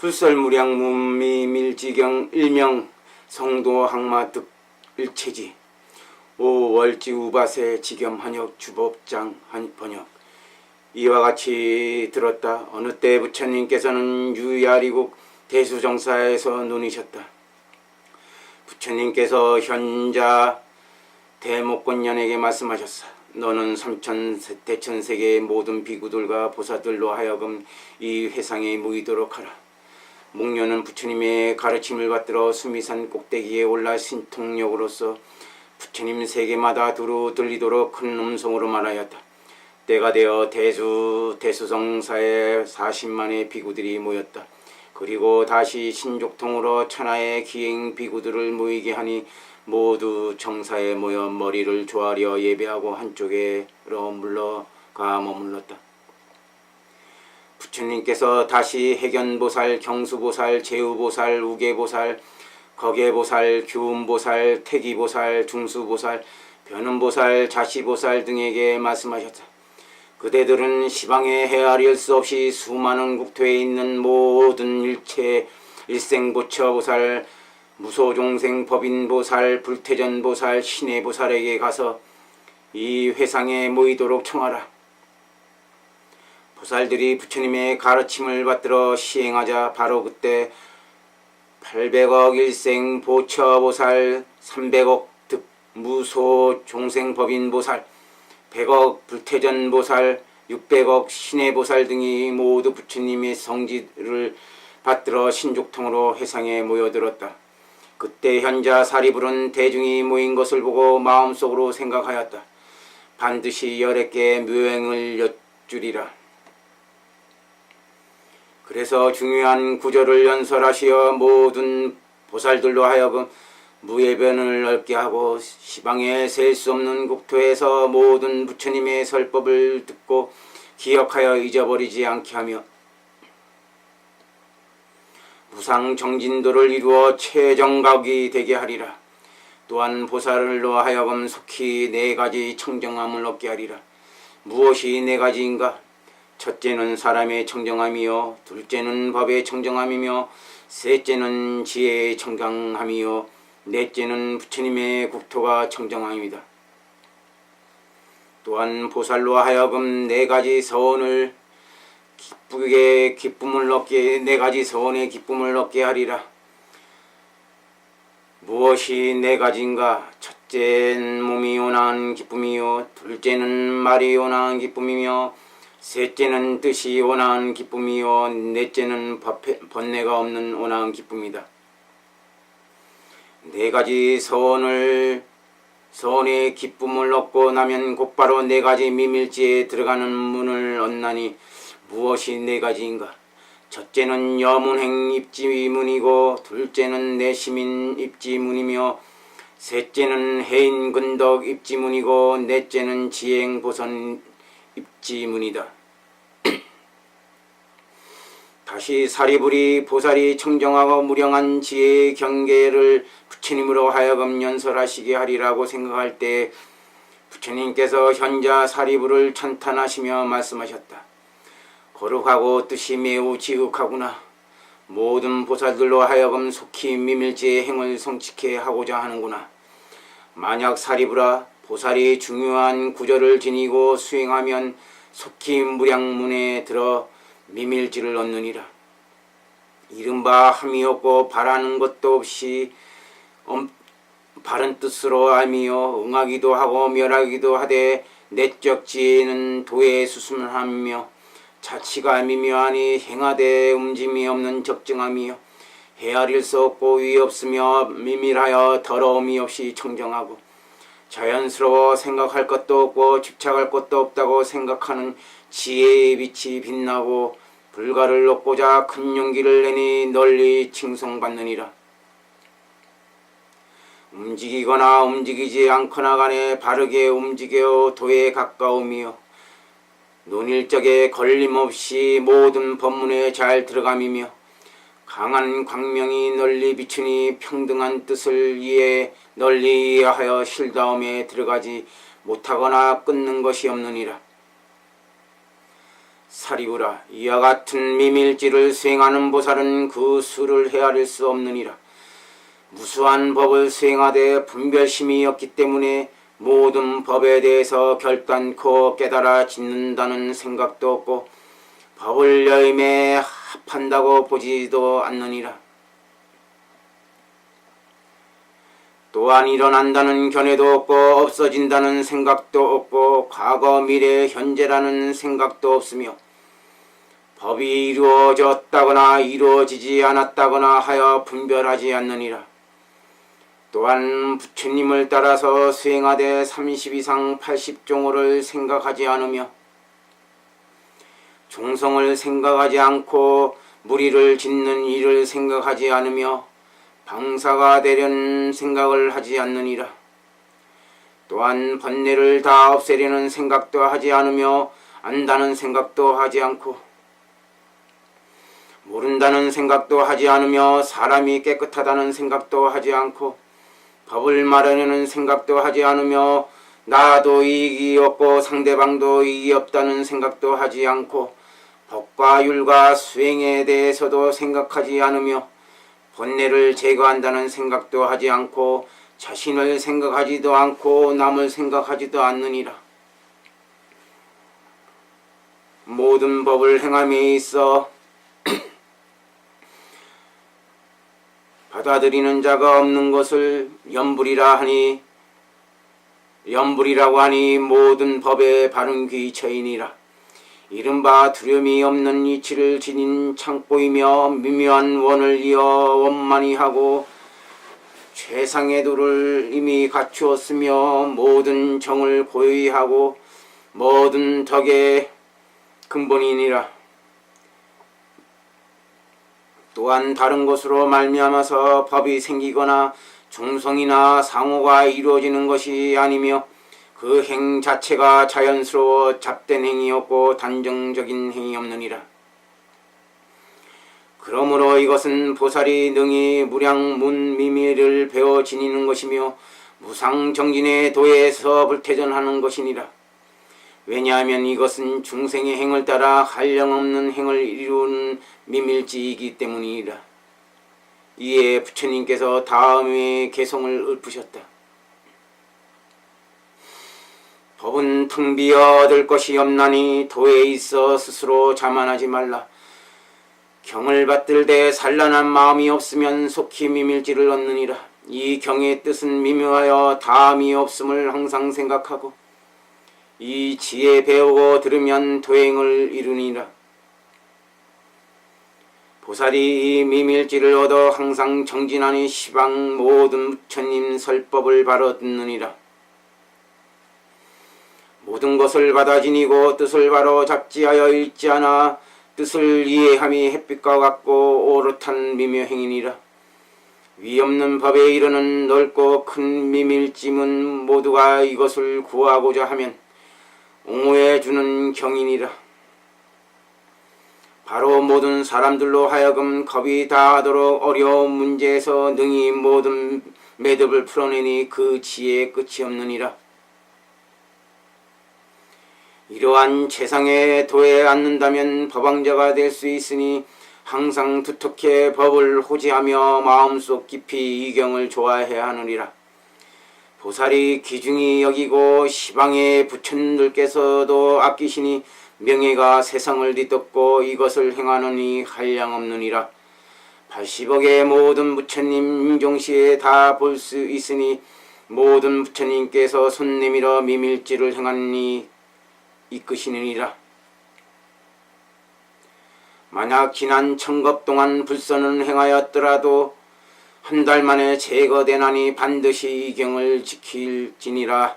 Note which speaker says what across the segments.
Speaker 1: 불설무량 문미밀지경 일명 성도항마득 일체지 오월지 우바세 지겸한역 주법장 번역. 이와 같이 들었다. 어느 때 부처님께서는 유야리국 대수정사에서 논의셨다. 부처님께서 현자 대목권년에게 말씀하셨사. 너는 대천세계의 모든 비구들과 보사들로 하여금 이 회상에 모이도록 하라. 목련은 부처님의 가르침을 받들어 수미산 꼭대기에 올라 신통력으로서 부처님 세계마다 두루 들리도록 큰 음성으로 말하였다. 때가 되어 대수성사에 40만의 비구들이 모였다. 그리고 다시 신족통으로 천하의 기행 비구들을 모이게 하니 모두 정사에 모여 머리를 조아려 예배하고 한쪽으로 물러가 머물렀다. 부처님께서 다시 해견보살, 경수보살, 제우보살, 우계보살, 거계보살, 교훈보살, 태기보살, 중수보살, 변음보살, 자시보살 등에게 말씀하셨다. 그대들은 시방에 헤아릴 수 없이 수많은 국토에 있는 모든 일체 일생보처보살, 무소종생법인보살, 불태전보살, 신해보살에게 가서 이 회상에 모이도록 청하라. 보살들이 부처님의 가르침을 받들어 시행하자 바로 그때 800억 일생 보처보살, 300억 득 무소종생법인보살, 100억 불태전보살, 600억 신해보살 등이 모두 부처님의 성지를 받들어 신족통으로 회상에 모여들었다. 그때 현자 사리불은 대중이 모인 것을 보고 마음속으로 생각하였다. 반드시 10개 묘행을 여쭈리라. 그래서 중요한 구절을 연설하시어 모든 보살들로 하여금 무예변을 넓게 하고 시방에 셀 수 없는 국토에서 모든 부처님의 설법을 듣고 기억하여 잊어버리지 않게 하며 무상정진도를 이루어 최정각이 되게 하리라. 또한 보살로 하여금 속히 4가지 청정함을 얻게 하리라. 무엇이 4가지인가? 첫째는 사람의 청정함이요, 둘째는 법의 청정함이며, 셋째는 지혜의 청정함이요, 넷째는 부처님의 국토가 청정함입니다. 또한 보살로 하여금 4가지 서원을 기쁨을 얻게 4가지 서원의 기쁨을 얻게 하리라. 무엇이 4가지인가? 첫째는 몸이 온화한 기쁨이요, 둘째는 말이 온화한 기쁨이며, 셋째는 뜻이 온화한 기쁨이요, 넷째는 번뇌가 없는 온화한 기쁨이다. 4가지 서원의 기쁨을 얻고 나면 곧바로 4가지 미밀지에 들어가는 문을 얻나니 무엇이 4가지인가? 첫째는 여문행 입지문이고, 둘째는 내시민 입지문이며, 셋째는 해인근덕 입지문이고, 넷째는 지행보선 입지문이다. 다시 사리불이 보살이 청정하고 무량한 지혜의 경계를 부처님으로 하여금 연설하시게 하리라고 생각할 때 부처님께서 현자 사리불을 찬탄하시며 말씀하셨다. 거룩하고 뜻이 매우 지극하구나. 모든 보살들로 하여금 속히 미밀지의 행을 성취케 하고자 하는구나. 만약 사리불아, 보살이 중요한 구절을 지니고 수행하면 속히 무량문에 들어 미밀지를 얻느니라. 이른바 함이 없고 바라는 것도 없이 바른 뜻으로 알미요 응하기도 하고 멸하기도 하되 내적 지혜는 도의 수순함이며 자치가 미묘하니 행하되 움짐이 없는 적정함이요 헤아릴 수 없고 위 없으며 미밀하여 더러움이 없이 청정하고 자연스러워 생각할 것도 없고 집착할 것도 없다고 생각하는 지혜의 빛이 빛나고 불가를 얻고자 큰 용기를 내니 널리 칭송받느니라. 움직이거나 움직이지 않거나 간에 바르게 움직여 도에 가까움이요 논일적에 걸림없이 모든 법문에 잘 들어감이며 강한 광명이 널리 비추니 평등한 뜻을 이해 널리 이해하여 실다움에 들어가지 못하거나 끊는 것이 없느니라. 사리우라. 이와 같은 미밀지를 수행하는 보살은 그 수를 헤아릴 수 없느니라. 무수한 법을 수행하되 분별심이 없기 때문에 모든 법에 대해서 결단코 깨달아 짓는다는 생각도 없고 법을 여임에 합한다고 보지도 않느니라. 또한 일어난다는 견해도 없고 없어진다는 생각도 없고 과거 미래 현재라는 생각도 없으며 법이 이루어졌다거나 이루어지지 않았다거나 하여 분별하지 않느니라. 또한 부처님을 따라서 수행하되 30 이상 80종호를 생각하지 않으며 종성을 생각하지 않고 무리를 짓는 일을 생각하지 않으며 방사가 되려는 생각을 하지 않느니라. 또한 번뇌를 다 없애려는 생각도 하지 않으며 안다는 생각도 하지 않고 모른다는 생각도 하지 않으며 사람이 깨끗하다는 생각도 하지 않고 법을 말하려는 생각도 하지 않으며 나도 이익이 없고 상대방도 이익이 없다는 생각도 하지 않고 법과 율과 수행에 대해서도 생각하지 않으며 번뇌를 제거한다는 생각도 하지 않고 자신을 생각하지도 않고 남을 생각하지도 않느니라. 모든 법을 행함에 있어 받아들이는 자가 없는 것을 염불이라고 하니 모든 법의 바른 귀처이니라. 이른바 두려움이 없는 이치를 지닌 창고이며 미묘한 원을 이어 원만히 하고 최상의 도를 이미 갖추었으며 모든 정을 고요히 하고 모든 덕의 근본이니라. 또한 다른 것으로 말미암아서 법이 생기거나 중성이나 상호가 이루어지는 것이 아니며 그 행 자체가 자연스러워 잡된 행이 없고 단정적인 행이 없느니라. 그러므로 이것은 보살이 능히 무량문 미밀을 배워 지니는 것이며 무상정진의 도에서 불태전하는 것이니라. 왜냐하면 이것은 중생의 행을 따라 한량없는 행을 이루는 미밀지이기 때문이라. 이에 부처님께서 다음의 개성을 읊으셨다. 법은 텅비어 얻을 것이 없나니 도에 있어 스스로 자만하지 말라. 경을 받들되 산란한 마음이 없으면 속히 미밀지를 얻느니라. 이 경의 뜻은 미묘하여 다함이 없음을 항상 생각하고 이 지혜 배우고 들으면 도행을 이루니라. 보살이 이 미밀지를 얻어 항상 정진하니 시방 모든 부처님 설법을 바로 듣느니라. 모든 것을 받아 지니고 뜻을 바로 잡지하여 읽지 않아 뜻을 이해함이 햇빛과 같고 오롯한 미묘행이니라. 위없는 법에 이르는 넓고 큰 미밀짐은 모두가 이것을 구하고자 하면 옹호해 주는 경이니라. 바로 모든 사람들로 하여금 겁이 다하도록 어려운 문제에서 능히 모든 매듭을 풀어내니 그 지혜의 끝이 없느니라. 이러한 최상의 도에 앉는다면 법왕자가 될 수 있으니 항상 두텁게 법을 호지하며 마음속 깊이 이 경을 좋아해야 하느니라. 보살이 귀중히 여기고 시방의 부처님들께서도 아끼시니 명예가 세상을 뒤덮고 이것을 행하느니 한량없느니라. 80억의 모든 부처님 임종시에 다 볼 수 있으니 모든 부처님께서 손 내밀어 미밀지를 행하니 이끄시느니라. 만약 지난 천겁 동안 불선을 행하였더라도 한 달 만에 제거되나니 반드시 이 경을 지킬지니라.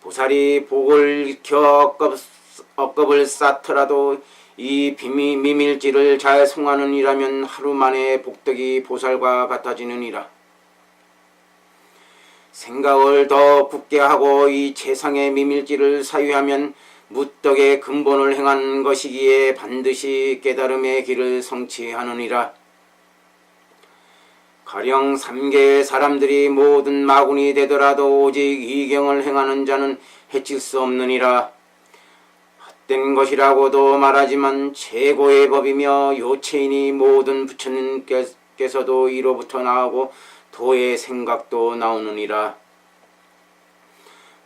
Speaker 1: 보살이 복을 익혀 억겁을 쌓더라도 이 미밀지를 잘 송하는 이라면 하루 만에 복덕이 보살과 같아지느니라. 생각을 더 굳게 하고 이 최상의 미밀지를 사유하면 무덕의 근본을 행한 것이기에 반드시 깨달음의 길을 성취하느니라. 가령 3계의 사람들이 모든 마군이 되더라도 오직 이 경을 행하는 자는 해칠 수 없느니라. 헛된 것이라고도 말하지만 최고의 법이며 요체이니 모든 부처님께서도 이로부터 나오고 도의 생각도 나오느니라.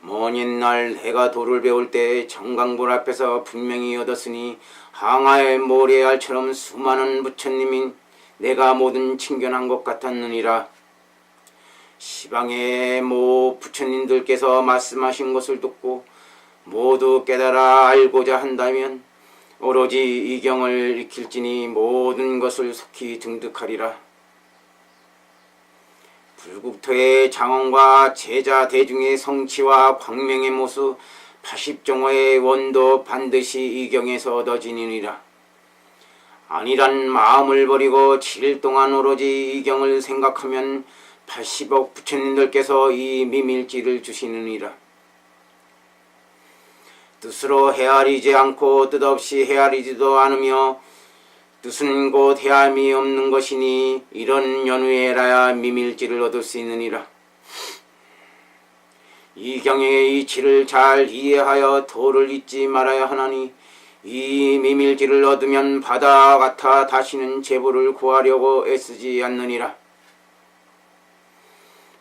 Speaker 1: 먼 옛날 내가 도를 배울 때 정강불 앞에서 분명히 얻었으니 항아의 모래알처럼 수많은 부처님이 내가 모든 친견한 것 같았느니라. 시방의 모 부처님들께서 말씀하신 것을 듣고 모두 깨달아 알고자 한다면 오로지 이 경을 익힐지니 모든 것을 속히 등득하리라. 불국토의 장엄과 제자 대중의 성취와 광명의 모습 80정호의 원도 반드시 이 경에서 얻어지니라. 아니란 마음을 버리고 7일 동안 오로지 이 경을 생각하면 80억 부처님들께서 이 미밀지를 주시느니라. 뜻으로 헤아리지 않고 뜻없이 헤아리지도 않으며 뜻은 곧 헤아림이 없는 것이니 이런 연후에라야 미밀지를 얻을 수 있느니라. 이 경의 이치를 잘 이해하여 도를 잊지 말아야 하나니 이 미밀지를 얻으면 바다 같아 다시는 제보를 구하려고 애쓰지 않느니라.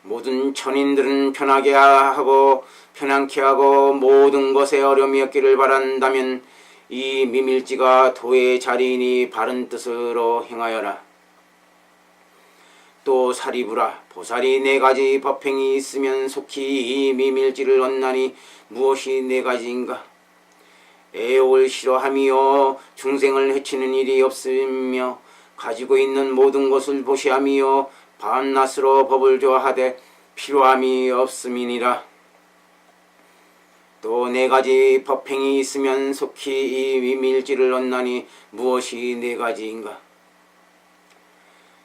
Speaker 1: 모든 천인들은 편하게 하고 편안케 하고 모든 것에 어려움이 없기를 바란다면 이 미밀지가 도의 자리이니 바른 뜻으로 행하여라. 또 사리부라 보살이 4가지 법행이 있으면 속히 이 미밀지를 얻나니 무엇이 4가지인가? 애욕을 싫어하며 중생을 해치는 일이 없으며 가지고 있는 모든 것을 보시하며 밤낮으로 법을 좋아하되 필요함이 없음이니라. 또 4가지 법행이 있으면 속히 이 미밀지를 얻나니 무엇이 4가지인가?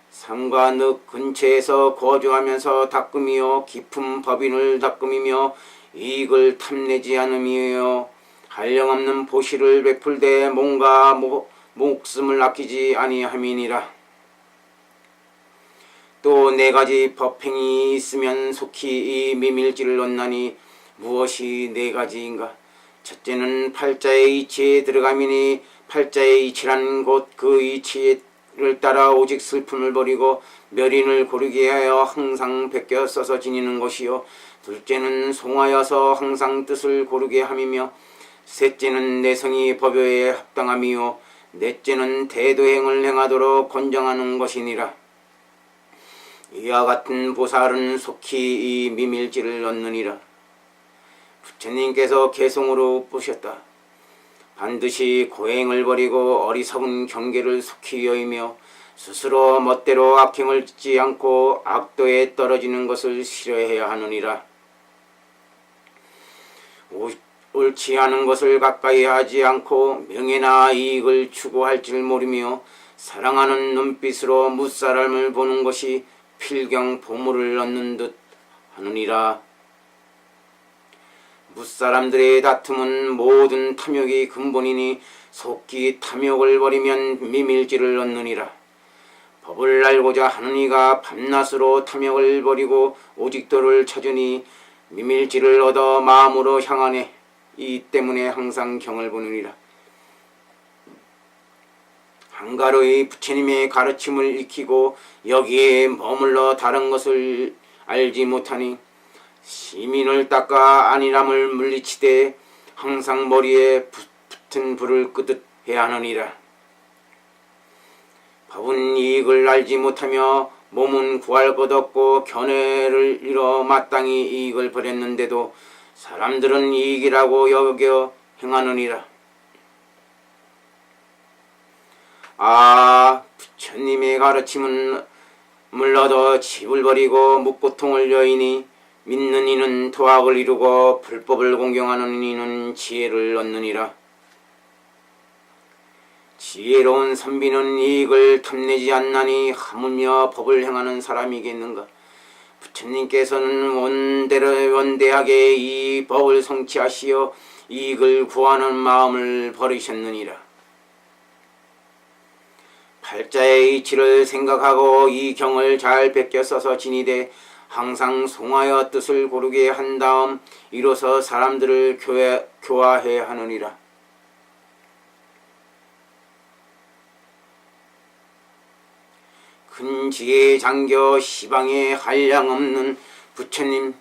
Speaker 1: 삼과 늑 근처에서 거주하면서 닦음이요 깊은 법인을 닦음이며 이익을 탐내지 않음이요 한량없는 보시를 베풀되 몸과 목숨을 아끼지 아니함이니라. 또 4가지 법행이 있으면 속히 이 미밀지를 얻나니 무엇이 4가지인가? 첫째는 팔자의 이치에 들어가미니 팔자의 이치란 곧 그 이치를 따라 오직 슬픔을 버리고 멸인을 고르게 하여 항상 베껴 써서 지니는 것이요. 둘째는 송하여서 항상 뜻을 고르게 함이며 셋째는 내성이 법요에 합당함이요 넷째는 대도행을 행하도록 권장하는 것이니라. 이와 같은 보살은 속히 이 미밀지를 얻느니라. 부처님께서 개송으로 보셨다. 반드시 고행을 버리고 어리석은 경계를 속히 여이며 스스로 멋대로 악행을 짓지 않고 악도에 떨어지는 것을 싫어해야 하느니라. 옳지 않은 것을 가까이 하지 않고 명예나 이익을 추구할 줄 모르며 사랑하는 눈빛으로 무사람을 보는 것이 필경 보물을 얻는 듯 하느니라. 무사람들의 다툼은 모든 탐욕이 근본이니 속기 탐욕을 버리면 미밀지를 얻느니라. 법을 알고자 하는 이가 밤낮으로 탐욕을 버리고 오직 도를 찾으니 미밀지를 얻어 마음으로 향하네. 이 때문에 항상 경을 보느니라. 한가로이 부처님의 가르침을 익히고 여기에 머물러 다른 것을 알지 못하니 시민을 닦아 안일함을 물리치되 항상 머리에 붙은 불을 끄듯 해야 하느니라. 법은 이익을 알지 못하며 몸은 구할 것 없고 견해를 잃어 마땅히 이익을 버렸는데도 사람들은 이익이라고 여겨 행하느니라. 부처님의 가르침은 물러도 집을 버리고 묵고통을 여이니 믿는 이는 도학을 이루고 불법을 공경하는 이는 지혜를 얻느니라. 지혜로운 선비는 이익을 탐내지 않나니 하물며 법을 행하는 사람이겠는가? 부처님께서는 원대하게 이 법을 성취하시어 이익을 구하는 마음을 버리셨느니라. 팔자의 이치를 생각하고 이 경을 잘 베껴 써서 지니되 항상 송하여 뜻을 고르게 한 다음 이로써 사람들을 교화해 하느니라. 큰 지혜에 잠겨 시방에 한량없는 부처님,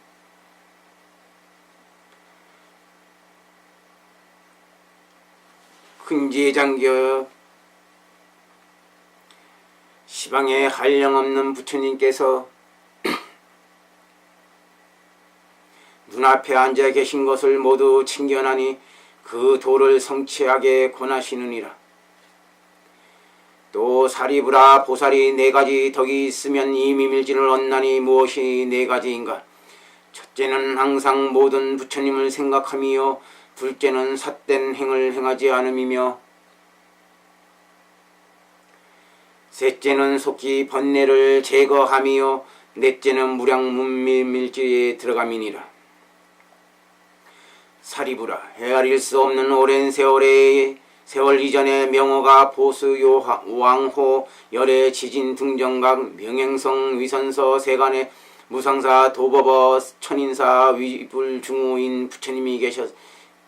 Speaker 1: 큰 지혜에 잠겨 시방에 한량없는 부처님께서 눈앞에 앉아 계신 것을 모두 친견하니 그 도를 성취하게 권하시느니라. 또 사리부라 보살이 4가지 덕이 있으면 이 미밀지를 얻나니 무엇이 4가지인가? 첫째는 항상 모든 부처님을 생각함이요, 둘째는 삿된 행을 행하지 않음이며, 셋째는 속히 번뇌를 제거함이요, 넷째는 무량문밀밀지에 들어감이니라. 사리부라, 헤아릴 수 없는 오랜 세월 이전에 명호가 보수 왕호 열애 지진 등정각 명행성 위선서 세간에 무상사 도법어 천인사 위불중후인 부처님이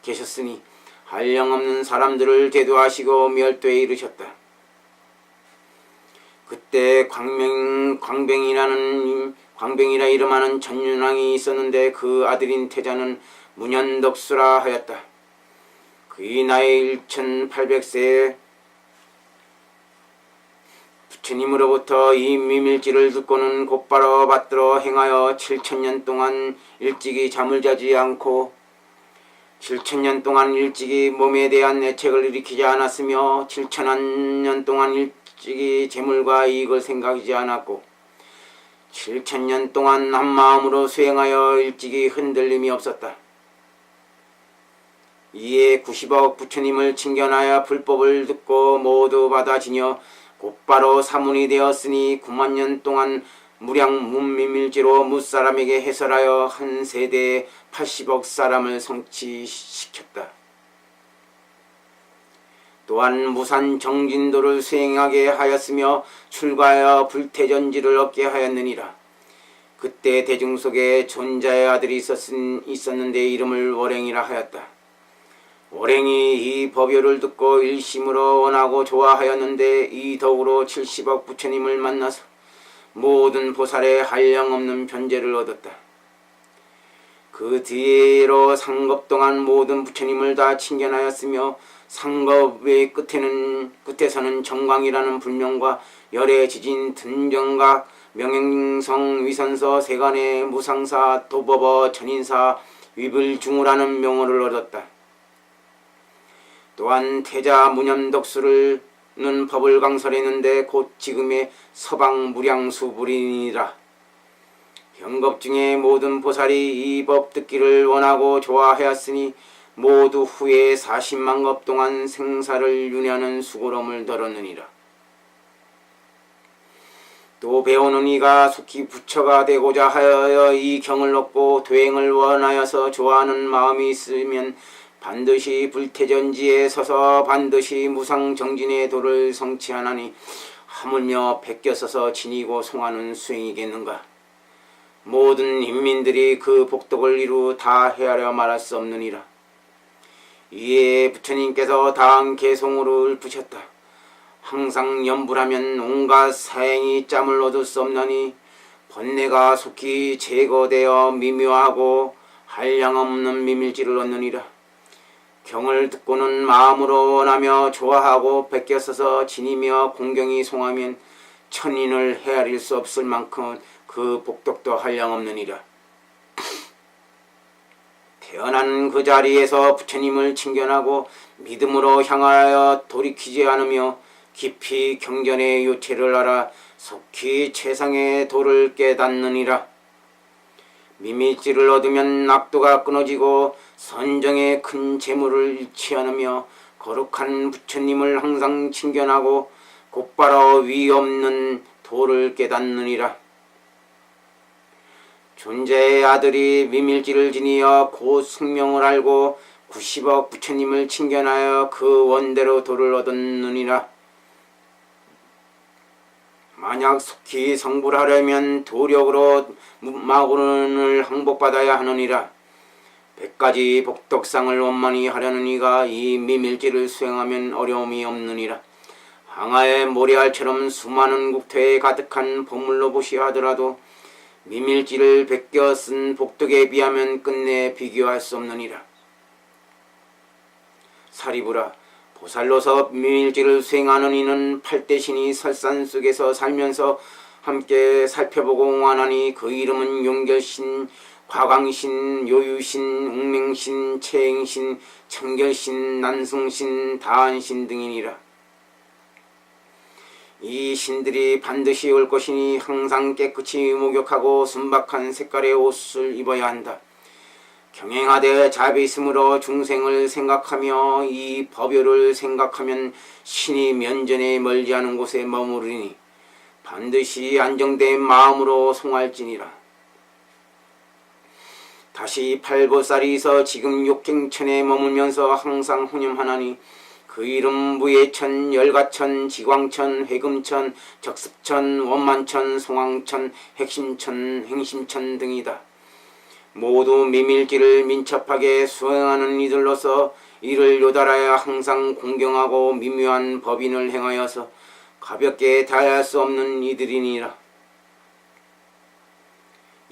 Speaker 1: 계셨으니 한량없는 사람들을 제도하시고 멸도에 이르셨다. 그때 광뱅이라 이름하는 전윤왕이 있었는데 그 아들인 태자는 문현덕수라 하였다. 그의 나이 1800세에 부처님으로부터 이 미밀지를 듣고는 곧바로 받들어 행하여 7000년 동안 일찍이 잠을 자지 않고 7000년 동안 일찍이 몸에 대한 애착을 일으키지 않았으며 7000년 동안 일찍이 재물과 이익을 생각하지 않았고 7000년 동안 한마음으로 수행하여 일찍이 흔들림이 없었다. 이에 90억 부처님을 칭견하여 불법을 듣고 모두 받아지녀 곧바로 사문이 되었으니 9만년 동안 무량문미밀지로 무사람에게 해설하여 한 세대에 80억 사람을 성취시켰다. 또한 무산 정진도를 수행하게 하였으며 출가하여 불태전지를 얻게 하였느니라. 그때 대중 속에 존자의 아들이 있었는데 이름을 월행이라 하였다. 월행이 이 법요를 듣고 일심으로 원하고 좋아하였는데 이 덕으로 70억 부처님을 만나서 모든 보살의 한량없는 변제를 얻었다. 그 뒤로 상급 동안 모든 부처님을 다 칭견하였으며 상급의 끝에서는 정광이라는 불명과 열애 지진 등정각 명행성 위선서 세간의 무상사 도법어 천인사 위불중후라는 명호를 얻었다. 또한 태자 문현덕수는 법을 강설했는데 곧 지금의 서방 무량수불인이라. 현급 중에 모든 보살이 이 법 듣기를 원하고 좋아하였으니 모두 후에 40만 급 동안 생사를 윤회하는 수고로움을 덜었느니라. 또 배우는 이가 속히 부처가 되고자 하여 이 경을 얻고 도행을 원하여서 좋아하는 마음이 있으면 반드시 불태전지에 서서 반드시 무상정진의 도를 성취하나니 하물며 베껴서서 지니고 송하는 수행이겠는가. 모든 인민들이 그 복덕을 이루 다 헤아려 말할 수 없느니라. 이에 부처님께서 다한 개송으로 읊으셨다. 항상 염불하면 온갖 사행이 짬을 얻을 수 없나니 번뇌가 속히 제거되어 미묘하고 한량없는 미밀지를 얻느니라. 경을 듣고는 마음으로 원하며 좋아하고 베껴서서 지니며 공경이 송하면 천인을 헤아릴 수 없을 만큼 그 복덕도 한량없느니라. 태어난 그 자리에서 부처님을 칭견하고 믿음으로 향하여 돌이키지 않으며 깊이 경전의 요체를 알아 속히 최상의 도를 깨닫느니라. 미밀지를 얻으면 낙도가 끊어지고 선정의 큰 재물을 잃지 않으며 거룩한 부처님을 항상 칭견하고 곧바로 위 없는 도를 깨닫느니라. 존재의 아들이 미밀지를 지니어 곧 숙명을 알고 90억 부처님을 칭견하여 그 원대로 도를 얻었느니라. 만약 속히 성불하려면 도력으로 마구른을 항복받아야 하느니라. 100가지 복덕상을 원만히 하려는 이가 이 미밀지를 수행하면 어려움이 없느니라. 항아의 모래알처럼 수많은 국토에 가득한 보물로 보시어 하더라도 미밀지를 베껴 쓴 복덕에 비하면 끝내 비교할 수 없느니라. 사리부라, 보살로서 미밀지를 수행하는 이는 팔대신이 설산 속에서 살면서 함께 살펴보고 응원하니 그 이름은 용결신, 과광신, 요유신, 웅맹신, 체행신, 청결신, 난승신, 다한신 등이니라. 이 신들이 반드시 올 것이니 항상 깨끗이 목욕하고 순박한 색깔의 옷을 입어야 한다. 경행하되 자비 있으므로 중생을 생각하며 이 법요를 생각하면 신이 면전에 멀지 않은 곳에 머무르니 반드시 안정된 마음으로 송할지니라. 다시 팔보살이서 지금 욕행천에 머물면서 항상 혼념하나니 그 이름 무예천, 열가천, 지광천, 회금천, 적습천, 원만천, 송왕천, 핵심천, 행심천 등이다. 모두 미밀지를 민첩하게 수행하는 이들로서 이를 요달하여 항상 공경하고 미묘한 법인을 행하여서 가볍게 다할 수 없는 이들이니라.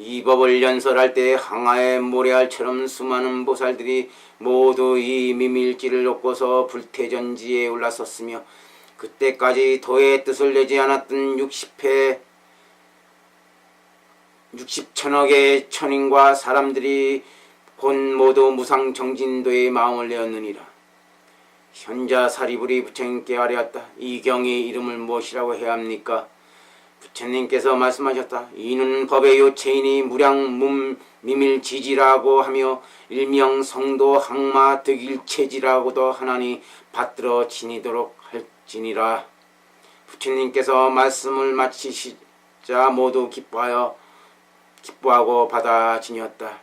Speaker 1: 이 법을 연설할 때 항아의 모래알처럼 수많은 보살들이 모두 이 미밀지를 얻고서 불태전지에 올라섰으며 그때까지 도의 뜻을 내지 않았던 60천억의 천인과 사람들이 곧 모두 무상정진도의 마음을 내었느니라. 현자 사리부리 부처님께 아뢰었다. 이 경의 이름을 무엇이라고 해야 합니까? 부처님께서 말씀하셨다. 이는 법의 요체이니 무량 미밀지지라고 하며 일명 성도 항마 득일체지라고도 하나니 받들어 지니도록 할지니라. 부처님께서 말씀을 마치시자 모두 기뻐하고 받아 지녔다.